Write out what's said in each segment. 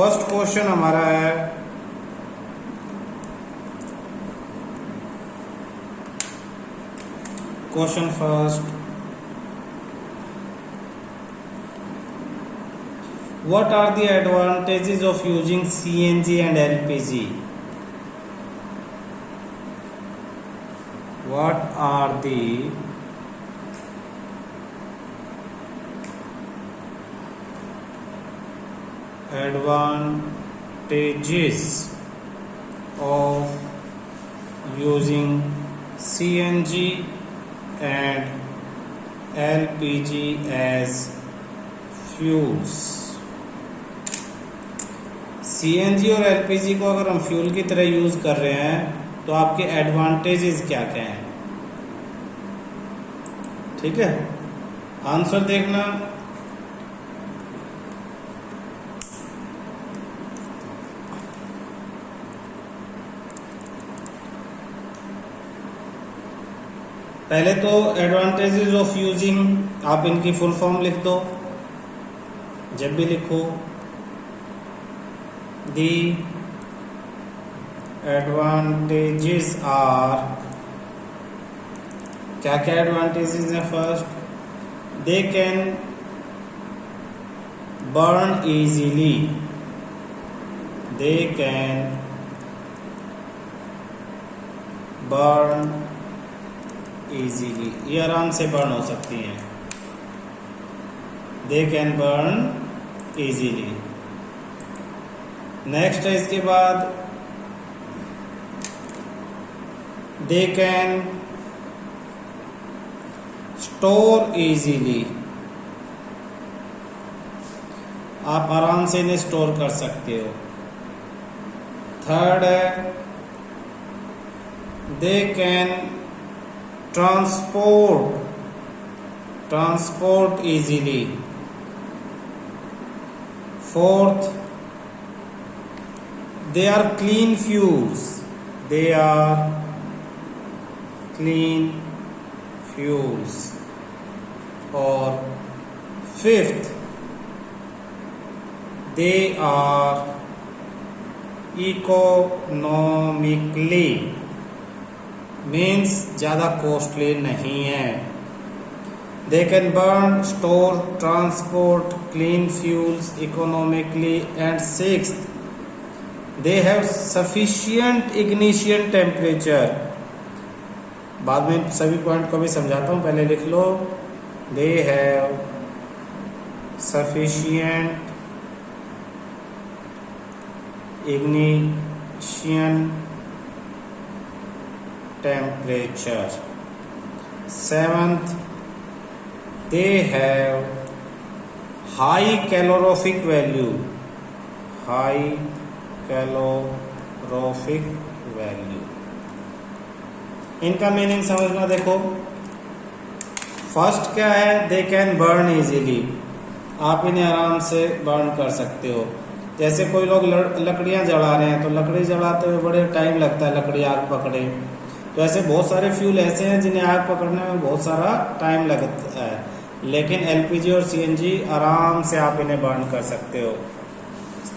First question हमारा है question first, what are the advantages of using CNG and LPG? What are the advantages of using CNG and LPG as fuels? CNG और LPG को अगर हम fuel की तरह use कर रहे हैं तो आपके एडवांटेजेस क्या क्या हैं? ठीक है, आंसर देखना। पहले तो एडवांटेजेस ऑफ यूजिंग, आप इनकी फुल फॉर्म लिख दो जब भी लिखो। The advantages are, क्या क्या एडवांटेजेस हैं? First, they can burn easily, they can burn easily, ये आराम से बर्न हो सकती हैं। they can burn easily। Next है इसके बाद, दे कैन स्टोर इजीली, आप आराम से इन्हें स्टोर कर सकते हो। थर्ड है, they can transport easily. Fourth, they are clean fuels, they are clean fuels। और fifth, they are economically, means ज़्यादा कॉस्टली नहीं है। they can burn, store, transport clean fuels economically। and sixth, they have sufficient ignition temperature। बाद में सभी point को भी समझाता हूँ, पहले लिख लो। they have sufficient ignition temperature। seventh, they have high calorific value, high calorific value. इनका मीनिंग समझना। देखो, फर्स्ट क्या है? दे कैन बर्न इजीली, आप इन्हें आराम से बर्न कर सकते हो। जैसे कोई लोग लकड़ियां जला रहे हैं तो लकड़ी जलाते हुए बड़े टाइम लगता है लकड़ी आग पकड़े, तो ऐसे बहुत सारे फ्यूल ऐसे हैं जिन्हें आग पकड़ने में बहुत सारा टाइम लगता है, लेकिन एलपीजी और सीएनजी आराम से आप इन्हें बर्न कर सकते हो।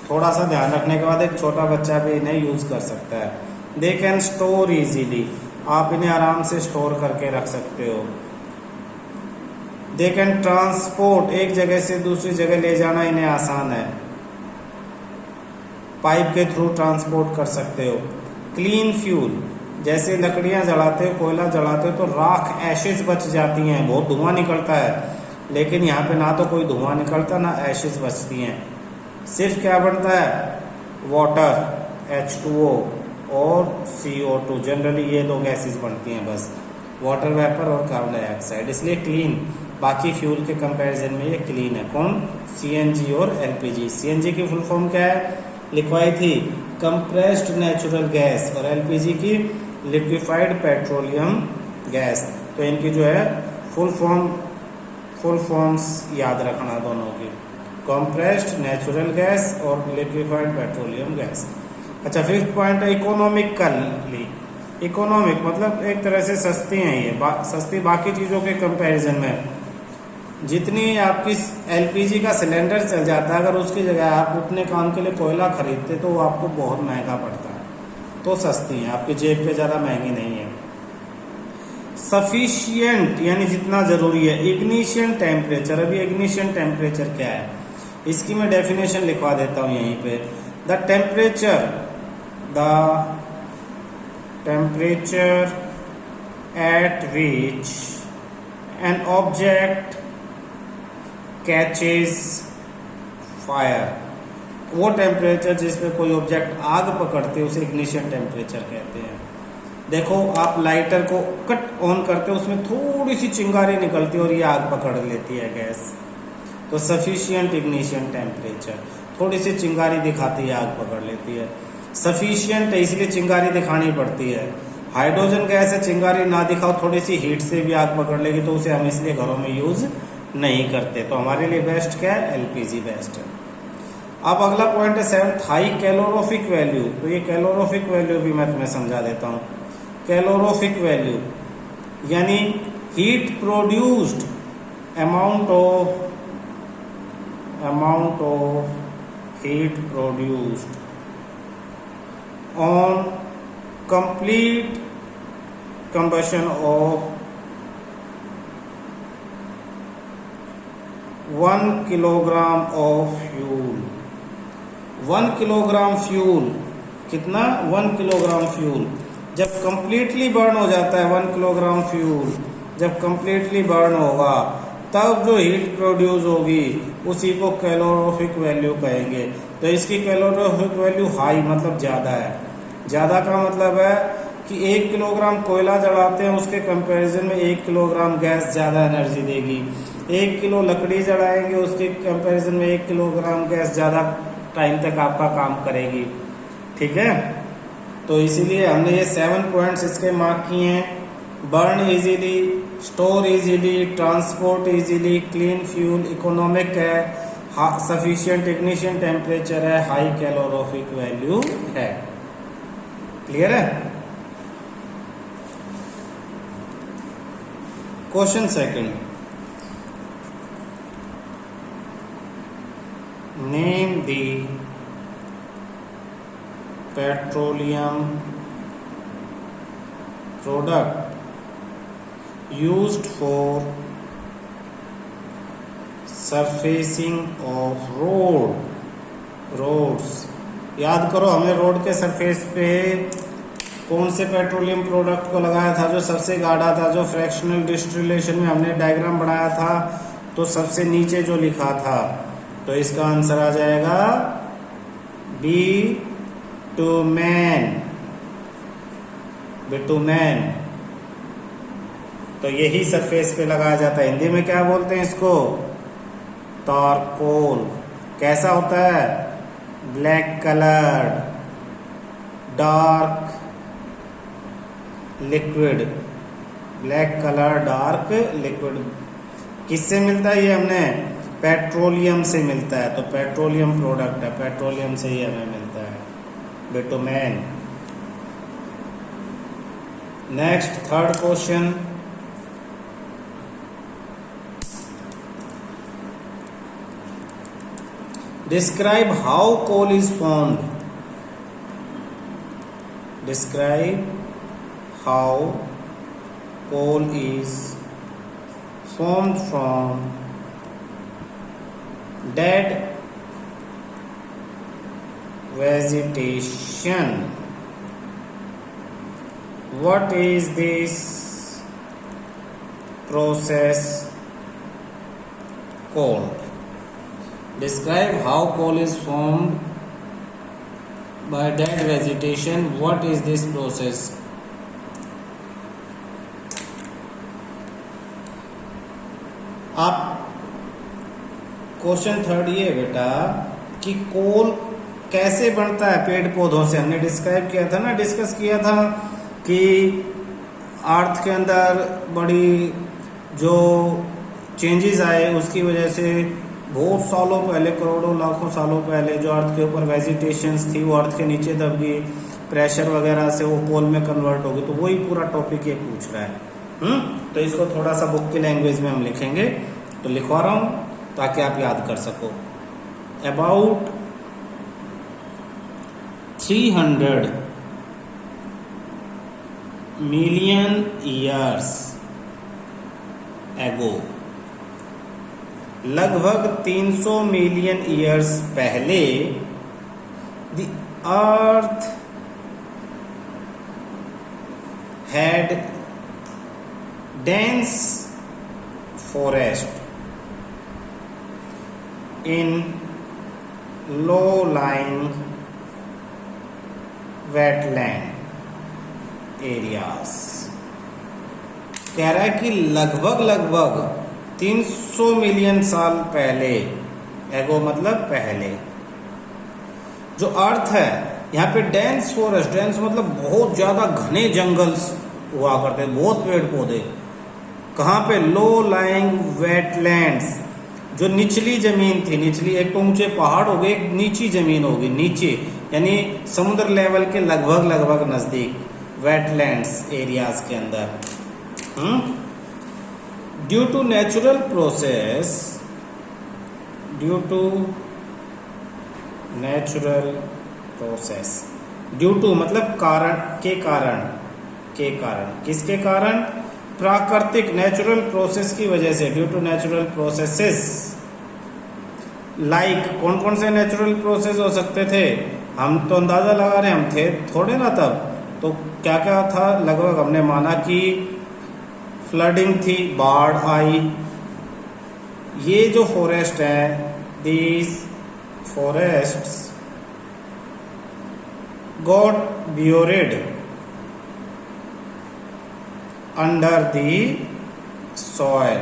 थोड़ा सा ध्यान रखने के बाद एक छोटा बच्चा भी इन्हें यूज कर सकता है। दे कैन स्टोर इजीली, आप इन्हें आराम से स्टोर करके रख सकते हो। दे कैन ट्रांसपोर्ट, एक जगह से दूसरी जगह ले जाना इन्हें आसान है, पाइप के थ्रू ट्रांसपोर्ट कर सकते हो। क्लीन फ्यूल, जैसे लकड़ियां जलाते हो, कोयला जलाते हो तो राख एशेज बच जाती हैं, बहुत धुआं निकलता है, लेकिन यहाँ पे ना तो कोई धुआं निकलता ना एशेज बचती हैं। सिर्फ क्या बनता है? वाटर, H2O और CO2, जनरली ये दो गैसेस बनती हैं बस, वाटर वेपर और कार्बन डाइऑक्साइड, इसलिए क्लीन। बाकी फ्यूल के कंपैरिजन में ये क्लीन है। कौन? सीएनजी और एलपीजी। सीएनजी की फुल फॉर्म क्या है? लिखवाई थी, कंप्रेस्ड नेचुरल गैस, और एलपीजी की लिक्विफाइड पेट्रोलियम गैस। तो इनकी जो है फुल फॉर्म्स याद रखना दोनों की, कंप्रेस्ड नेचुरल गैस और लिक्विफाइड पेट्रोलियम गैस। अच्छा, फिफ्थ पॉइंट है इकोनॉमिकली। इकोनॉमिक मतलब एक तरह से सस्ती हैं ये, सस्ती बाकी चीज़ों के कंपैरिजन में। जितनी आपकी एलपीजी का सिलेंडर चल जाता है, अगर उसकी जगह आप उतने काम के लिए कोयला खरीदते तो वो आपको बहुत महंगा पड़ता है। तो सस्ती है, आपकी जेब पे ज़्यादा महंगी नहीं है। सफिशियंट यानी जितना जरूरी है। इग्निशन टेम्परेचर, अभी इग्निशन टेम्परेचर क्या है इसकी मैं डेफिनेशन लिखवा देता हूँ यहीं पे। The temperature at which an object catches fire, वो टेम्परेचर जिसमें कोई ऑब्जेक्ट आग पकड़ते हैं उसे इग्निशन टेम्परेचर कहते हैं। देखो आप लाइटर को कट ऑन करते हो, उसमें थोड़ी सी चिंगारी निकलती है और ये आग पकड़ लेती है गैस। तो सफिशिएंट इग्निशन टेम्परेचर, थोड़ी सी चिंगारी दिखाती है आग पकड़ लेती है। सफिशिएंट इसलिए चिंगारी दिखानी पड़ती है। हाइड्रोजन गैस है, चिंगारी ना दिखाओ थोड़ी सी हीट से भी आग पकड़ लेगी, तो उसे हम इसलिए घरों में यूज नहीं करते। तो हमारे लिए बेस्ट क्या है, एलपीजी बेस्ट है। अब अगला पॉइंट है 7th, हाई कैलोरोफिक वैल्यू। तो ये कैलोरोफिक वैल्यू भी मैं तुम्हें समझा देता हूँ। कैलोरोफिक वैल्यू यानी heat produced, amount of heat produced on complete combustion of 1 kilogram of fuel. 1 kilogram fuel, कितना, 1 किलोग्राम फ्यूल जब कंप्लीटली बर्न हो जाता है, 1 किलोग्राम फ्यूल जब कंप्लीटली बर्न होगा तब जो हीट प्रोड्यूस होगी उसी को कैलोरोफिक वैल्यू कहेंगे। तो इसकी कैलोरोफिक वैल्यू हाई मतलब ज़्यादा है। ज़्यादा का मतलब है कि 1 किलोग्राम कोयला जलाते हैं उसके कंपैरिजन में 1 किलोग्राम गैस ज़्यादा एनर्जी देगी। 1 किलो लकड़ी जलाएंगे उसके कंपैरिजन में 1 किलोग्राम गैस ज़्यादा टाइम तक आपका काम करेगी। ठीक है, तो इसीलिए हमने ये 7 पॉइंट्स इसके मार्क किए हैं। Burn easily, store easily, transport easily, clean fuel, economic है, सफिशिएंट इग्निशन टेम्परेचर है, हाई कैलोरोफिक वैल्यू है। क्लियर है। Question second, name the petroleum product used for surfacing of roads। याद करो हमें रोड के सरफेस पे कौन से पेट्रोलियम प्रोडक्ट को लगाया था जो सबसे गाढ़ा था, जो फ्रैक्शनल डिस्टिलेशन में हमने डायग्राम बनाया था तो सबसे नीचे जो लिखा था। तो इसका आंसर आ जाएगा बिटुमेन। तो यही सरफेस पे लगाया जाता है। हिंदी में क्या बोलते हैं इसको, तारकोल। कैसा होता है, black coloured, dark liquid, black colour dark liquid. किससे मिलता है ये, हमने पेट्रोलियम से मिलता है। तो पेट्रोलियम प्रोडक्ट है, पेट्रोलियम से ही हमें मिलता है bitumen. Next third question, describe how coal is formed। describe how coal is formed from dead vegetation। what is this process called? Describe how coal is formed by dead vegetation. What is this process? आप question third ये बेटा कि कोल कैसे बनता है पेड़ पौधों से। हमने डिस्क्राइब किया था ना, डिस्कस किया था कि अर्थ के अंदर बड़ी जो चेंजेस आए उसकी वजह से बहुत सालों पहले, करोड़ों लाखों सालों पहले जो अर्थ के ऊपर वेजिटेशंस थी वो अर्थ के नीचे दब गई, प्रेशर वगैरह से वो कोल में कन्वर्ट हो गई। तो वही पूरा टॉपिक ये पूछ रहा है। तो इसको थोड़ा सा बुक की लैंग्वेज में हम लिखेंगे तो लिखवा रहा हूँ ताकि आप याद कर सको। अबाउट 300 मिलियन ईयर्स एगो, लगभग 300 मिलियन ईयर्स पहले, the earth had dense forest in low-lying wetland areas। कह रहा है कि लगभग 300 मिलियन साल पहले, एगो मतलब पहले, जो अर्थ है यहाँ पे डेंस फॉरेस्ट, डेंस मतलब बहुत ज्यादा घने जंगल हुआ करते, बहुत पेड़ पौधे। कहाँ पे? लो लाइंग वेटलैंड्स, जो निचली जमीन थी, निचली, एक तो ऊंचे पहाड़ हो गए, एक नीची जमीन होगी, नीचे यानी समुद्र लेवल के लगभग नजदीक, वेटलैंड्स एरियाज के अंदर। Due to natural process, due to natural process, due to मतलब कारण, के कारण, के कारण, किसके कारण? प्राकृतिक नेचुरल प्रोसेस की वजह से, due to natural processes. Like कौन कौन से नेचुरल प्रोसेस हो सकते थे? हम तो अंदाजा लगा रहे, हम थे थोड़े ना तब, तो क्या क्या था? लगभग हमने माना कि फ्लडिंग थी, बाढ़ आई। ये जो फॉरेस्ट है, these forests got buried under the soil.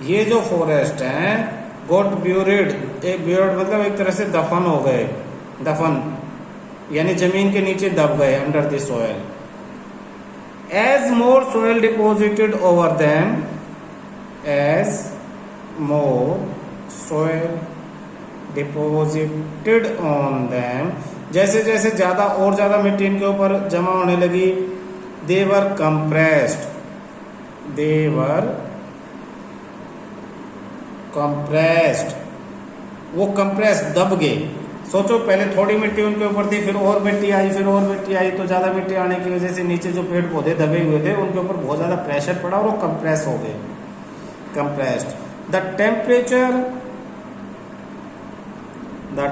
ये जो फॉरेस्ट हैं गॉट ब्यूरिड, एक ब्यूरिड मतलब एक तरह से दफन हो गए, दफन यानी जमीन के नीचे दब गए, under the soil. As more soil deposited over them, as more soil deposited on them, जैसे जैसे ज्यादा और ज्यादा मिट्टी इनके ऊपर जमा होने लगी, they were compressed, they were compressed, वो कंप्रेस, दब गए। सोचो पहले थोड़ी मिट्टी उनके ऊपर थी, फिर और मिट्टी आई, फिर और मिट्टी आई, तो ज्यादा मिट्टी आने की वजह से नीचे जो पेड़ पौधे दबे हुए थे उनके ऊपर बहुत ज्यादा प्रेशर पड़ा और वो कंप्रेस हो गए, compressed. The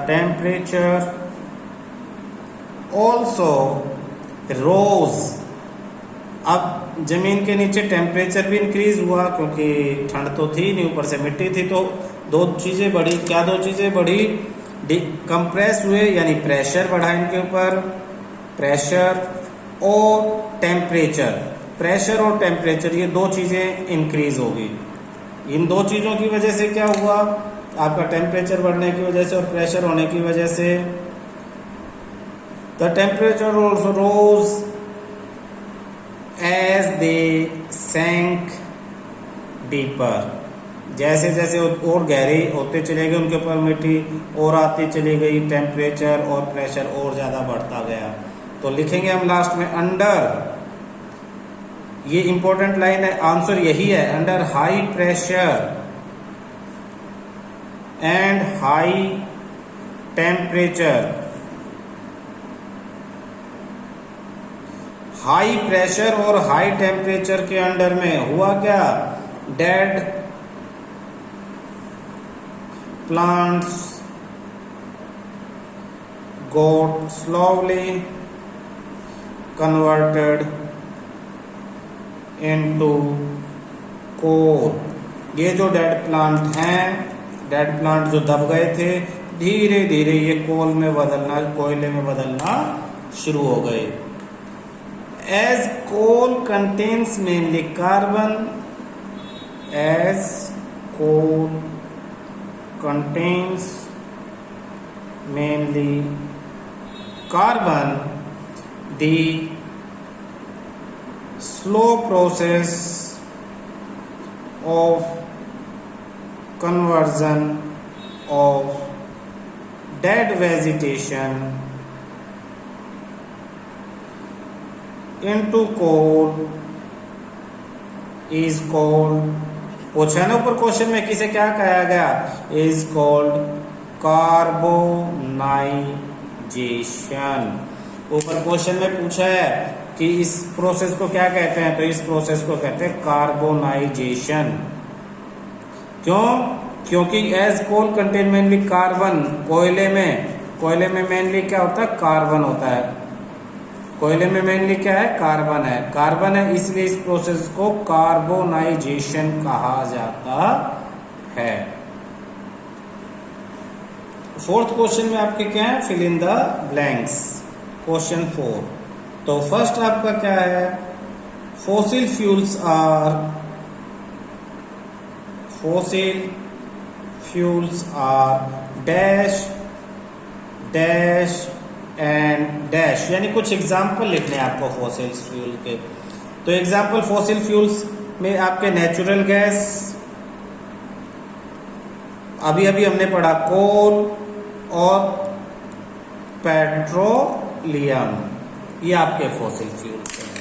temperature also rose, अब जमीन के नीचे टेम्परेचर भी इंक्रीज हुआ क्योंकि ठंड तो थी नहीं, ऊपर से मिट्टी थी, तो दो चीजें बढ़ी। क्या दो चीजें बढ़ी? कंप्रेस हुए यानी प्रेशर बढ़ा इनके ऊपर, प्रेशर और टेम्परेचर, प्रेशर और टेम्परेचर, ये दो चीजें इंक्रीज होगी। इन दो चीजों की वजह से क्या हुआ? आपका टेम्परेचर बढ़ने की वजह से और प्रेशर होने की वजह से the temperature also rose as they sank deeper, जैसे जैसे और गहरे होते चले गए उनके ऊपर मिट्टी और आती चली गई, टेम्परेचर और प्रेशर और ज्यादा बढ़ता गया। तो लिखेंगे हम लास्ट में अंडर, ये इंपॉर्टेंट लाइन है, आंसर यही है, under high pressure and high temperature, high pressure और हाई टेम्परेचर के अंडर में हुआ क्या? Dead plants got slowly converted into coal. ये जो डेड प्लांट हैं, डेड प्लांट जो दब गए थे, धीरे धीरे ये कोल में बदलना, कोयले में बदलना शुरू हो गए। As coal contains mainly carbon, as coal contains mainly carbon, the slow process of conversion of dead vegetation into coal is called पूछा ना ऊपर क्वेश्चन में किसे क्या कहा गया, इज कॉल्ड कार्बोनाइजेशन। ऊपर क्वेश्चन में पूछा है कि इस प्रोसेस को क्या कहते हैं, तो इस प्रोसेस को कहते हैं कार्बोनाइजेशन। क्यों? क्योंकि as coal contain mainly carbon, कोयले में मेनली क्या होता है, कार्बन होता है। कोयले में मेनली क्या है, कार्बन है, इसलिए इस प्रोसेस को कार्बोनाइजेशन कहा जाता है। फोर्थ क्वेश्चन में आपके क्या है, fill in the blanks. Question 4, तो फर्स्ट आपका क्या है, fossil fuels are dash dash and dash, यानी कुछ एग्जाम्पल लिखने हैं आपको फॉसिल फ्यूल के। तो एग्जाम्पल फॉसिल फ्यूल्स में आपके नेचुरल गैस, अभी हमने पढ़ा कोल और पेट्रोलियम, ये आपके फॉसिल फ्यूल्स हैं।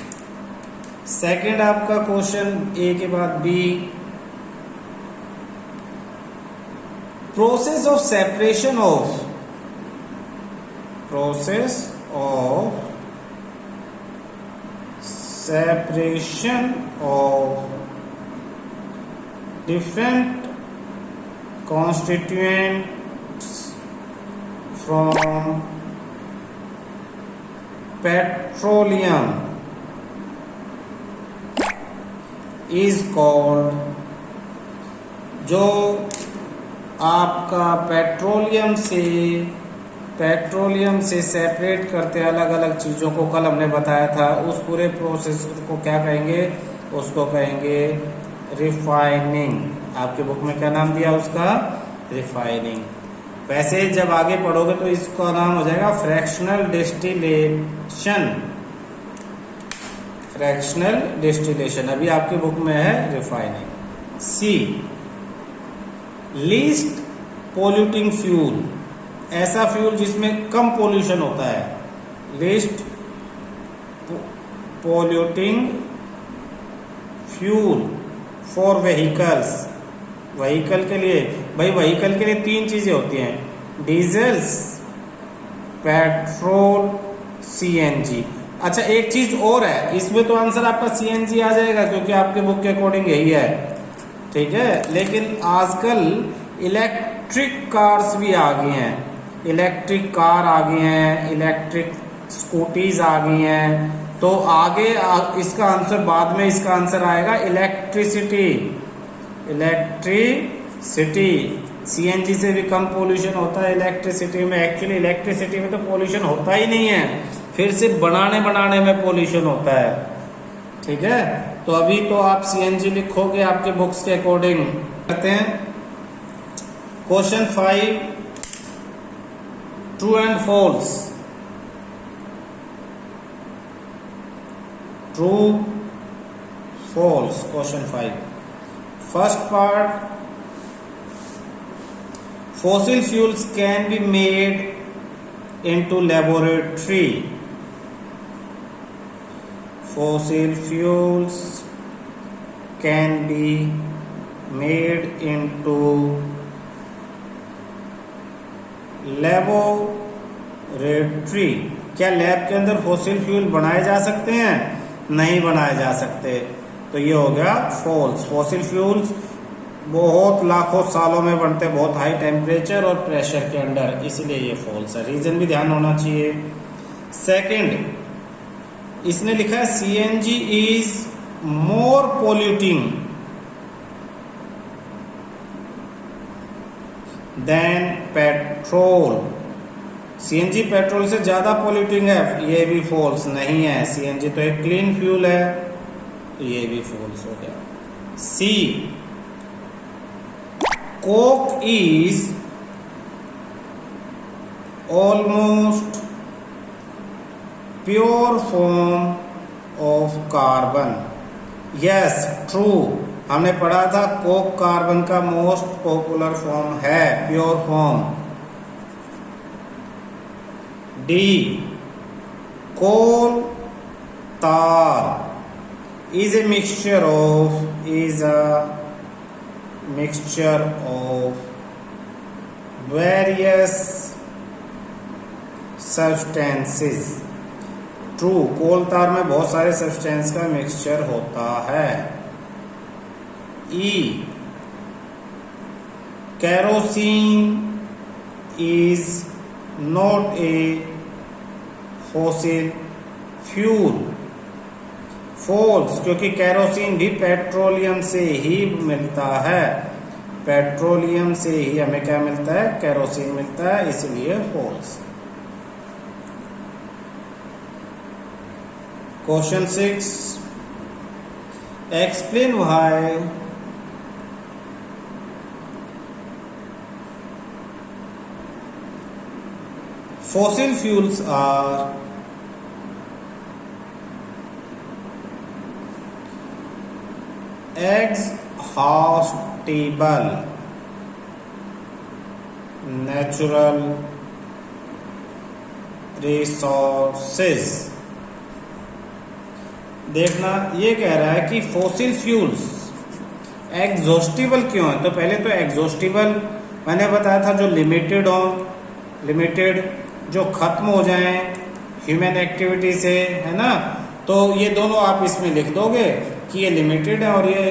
सेकंड आपका क्वेश्चन ए के बाद B, process of separation of different constituents from petroleum is called, जो आपका पेट्रोलियम से सेपरेट करते अलग अलग चीजों को, कल हमने बताया था, उस पूरे प्रोसेस को क्या कहेंगे, उसको कहेंगे रिफाइनिंग। आपके बुक में क्या नाम दिया उसका, रिफाइनिंग। वैसे जब आगे पढ़ोगे तो इसका नाम हो जाएगा फ्रैक्शनल डिस्टिलेशन। अभी आपके बुक में है रिफाइनिंग। सी, लीस्ट पोल्यूटिंग फ्यूल, ऐसा फ्यूल जिसमें कम पोल्यूशन होता है। Least polluting fuel for vehicles, vehicle के लिए, भाई व्हीकल के लिए 3 चीजें होती हैं, डीजल्स, पेट्रोल, सीएनजी। अच्छा एक चीज और है, इसमें तो आंसर आपका सीएनजी आ जाएगा क्योंकि आपके बुक के अकॉर्डिंग यही है, ठीक है। लेकिन आजकल इलेक्ट्रिक कार्स भी आ गई हैं, इलेक्ट्रिक कार आ गई हैं, इलेक्ट्रिक स्कूटीज आ गई हैं, तो आगे इसका आंसर, बाद में इसका आंसर आएगा इलेक्ट्रिसिटी। सीएनजी से भी कम पोल्यूशन होता है इलेक्ट्रिसिटी में। एक्चुअली इलेक्ट्रिसिटी में तो पोल्यूशन होता ही नहीं है, फिर सिर्फ बनाने में पोल्यूशन होता है, ठीक है। तो अभी तो आप सीएनजी लिखोगे आपके बुक्स के अकॉर्डिंग। करते हैं question 5, true and false. True false, question 5। First part, fossil fuels can be made into laboratory. Fossil fuels can be made into laboratory. क्या लैब के अंदर फॉसिल फ्यूल बनाए जा सकते हैं? नहीं बनाए जा सकते, तो ये हो गया फॉल्स। फॉसिल फ्यूल्स बहुत लाखों सालों में बनते, बहुत हाई टेम्परेचर और प्रेशर के अंडर, इसलिए ये फॉल्स है। रीजन भी ध्यान होना चाहिए। सेकंड, इसने लिखा है CNG is more polluting then petrol. CNG petrol से ज्यादा पोल्यूटिंग है, ये भी फॉल्स नहीं है। सीएनजी तो एक क्लीन फ्यूल है, तो ये भी फॉल्स हो गया। C, coke is almost pure form of carbon. Yes, true, हमने पढ़ा था कोक कार्बन का मोस्ट पॉपुलर फॉर्म है, pure form. D, coal tar is a mixture of various substances. True, coal tar में बहुत सारे सब्सटेंस का मिक्सचर होता है. E, kerosene is not a fossil fuel. False, क्योंकि केरोसिन भी पेट्रोलियम से ही मिलता है. पेट्रोलियम से ही हमें क्या मिलता है? केरोसिन मिलता है, इसलिए false. Question 6, explain why fossil fuels are exhaustible natural resources. देखना, ये कह रहा है कि फॉसिल फ्यूल्स एग्जॉस्टिबल क्यों है. तो पहले तो एग्जॉस्टिबल मैंने बताया था जो लिमिटेड हो, लिमिटेड जो खत्म हो जाएं ह्यूमन एक्टिविटी से, है ना. तो ये दोनों आप इसमें लिख दोगे कि ये लिमिटेड है और ये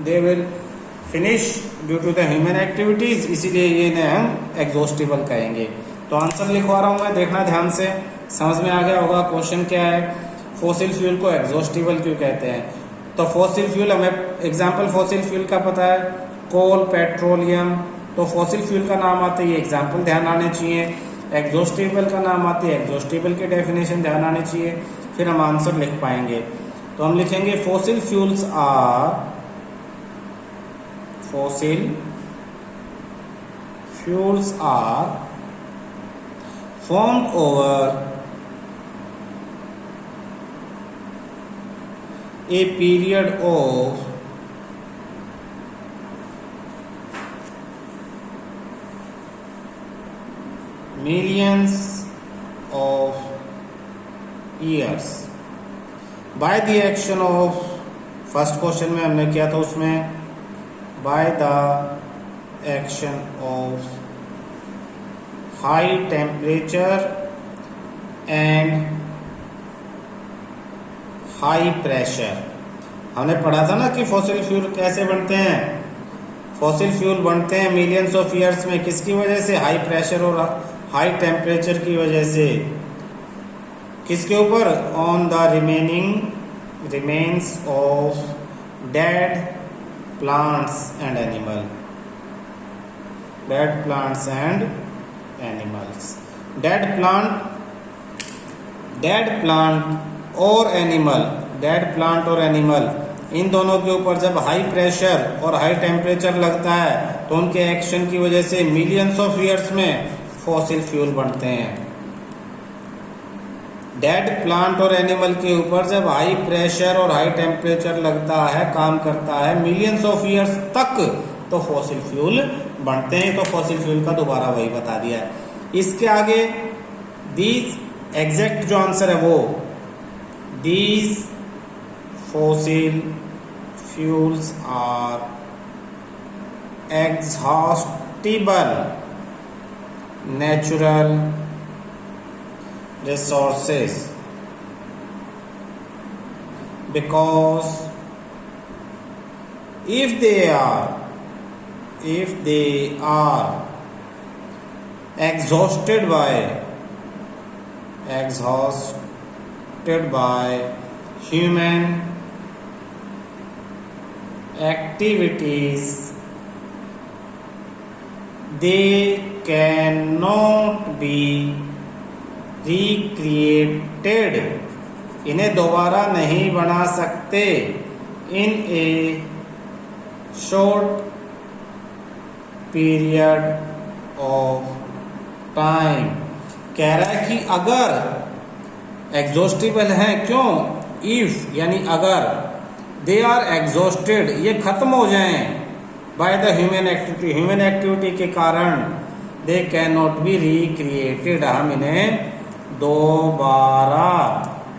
they will finish due to the human activities, इसीलिए ये इन्हें हम एग्जॉस्टिबल कहेंगे. तो आंसर लिखवा रहा हूं मैं, देखना ध्यान से, समझ में आ गया होगा. क्वेश्चन क्या है, फॉसिल फ्यूल को एग्जॉस्टिबल क्यों कहते हैं. तो फॉसिल फ्यूल, हमें एग्जाम्पल फॉसिल फ्यूल का पता है, कोल, पेट्रोलियम. तो फॉसिल फ्यूल का नाम आते ही एग्जाम्पल ध्यान आने चाहिए. एग्जॉस्टिबल का नाम आते ही एग्जॉस्टिबल के डेफिनेशन ध्यान आने चाहिए, फिर हम आंसर लिख पाएंगे. तो हम लिखेंगे fossil fuels are formed over a period of millions of years by the action of, first question में हमने किया था उसमें, by the action of high temperature and high pressure. हमने पढ़ा था ना कि फॉसिल फ्यूल कैसे बनते हैं. फॉसिल फ्यूल बनते हैं मिलियंस ऑफ ईयर्स में, किसकी वजह से? हाई प्रेशर और हाई टेम्परेचर की वजह से. किसके ऊपर? On the remains of dead plants and animal. Dead plants and animals. Dead plant और एनिमल, इन दोनों के ऊपर जब हाई प्रेशर और हाई टेम्परेचर लगता है तो उनके एक्शन की वजह से मिलियंस ऑफ ईयर्स में फॉसिल फ्यूल बनते हैं. डेड प्लांट और एनिमल के ऊपर जब हाई प्रेशर और हाई टेम्परेचर लगता है, काम करता है मिलियंस ऑफ ईयर्स तक, तो फॉसिल फ्यूल बनते हैं. तो फॉसिल फ्यूल का दोबारा वही बता दिया है. इसके आगे दीज, एग्जैक्ट जो आंसर है वो, these fossil fuels are exhaustible natural resources because if they are exhausted by human activities, they cannot be recreated. इन्हें दोबारा नहीं बना सकते in a short period of time. कह रहा है कि अगर एग्जॉस्टिबल है, क्यों? इफ यानी अगर, दे आर एग्जॉस्टेड, ये खत्म हो जाएं बाय द ह्यूमन एक्टिविटी के कारण, they can not be recreated, हम इन्हें दोबारा